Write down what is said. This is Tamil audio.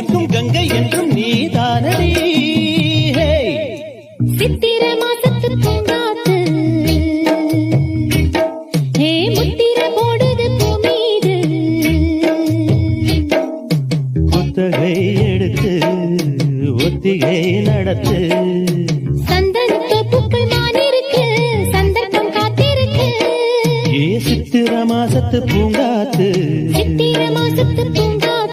தீர்க்கும் கங்கை என்றும் நீதானடி. சித்திர மாசத்து பூங்காத்து முத்திர போடுது பூமீது. புத்தகை எடுத்து ஒத்திகை நடத்து. சந்தனத்து பூக்கள் மானிருக்கு சந்தர்ப்பம் காத்திருக்கு. சித்திர மாசத்து பூங்காத்து சித்திர மாசத்து